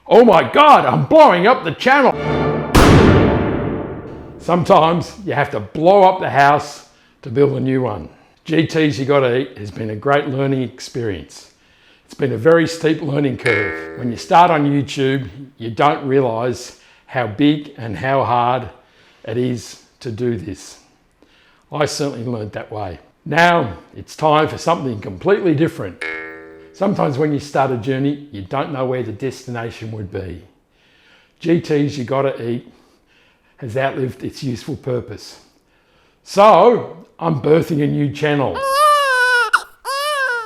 Oh my God, I'm blowing up the channel. Sometimes you have to blow up the house to build a new one. GT's You Gotta Eat has been a great learning experience. It's been a very steep learning curve. When you start on YouTube, you don't realise how big and how hard it is to do this. I certainly learned that way. Now it's time for something completely different. Sometimes when you start a journey, you don't know where the destination would be. GT's You Gotta Eat has outlived its useful purpose. So I'm birthing a new channel.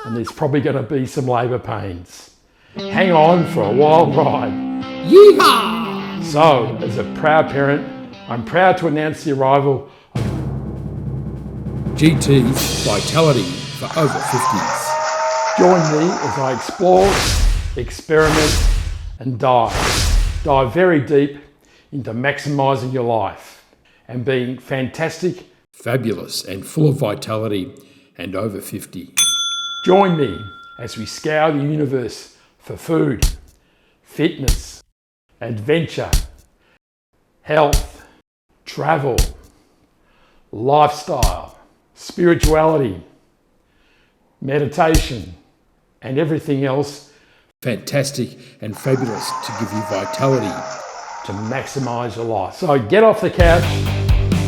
And there's probably going to be some labour pains. Hang on for a wild ride. Yeehaw! So, as a proud parent, I'm proud to announce the arrival of GT's Vitality for over 50s. Join me as I explore, experiment and dive very deep into maximising your life and being fantastic, fabulous and full of vitality and over 50. Join me as we scour the universe for food, fitness, adventure, health, travel, lifestyle, spirituality, meditation, and everything else fantastic and fabulous to give you vitality to maximise your life. So get off the couch,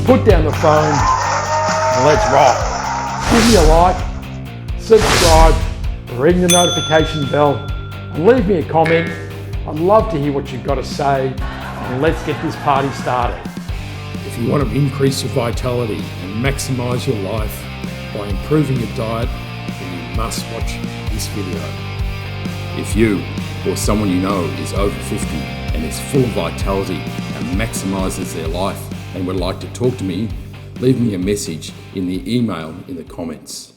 put down the phone, and let's rock. Give me a like, subscribe, ring the notification bell, and leave me a comment. I'd love to hear what you've got to say, and let's get this party started. If you want to increase your vitality and maximise your life by improving your diet, then you must watch this video. If you or someone you know is over 50 and is full of vitality and maximises their life and would like to talk to me, leave me a message in the email in the comments.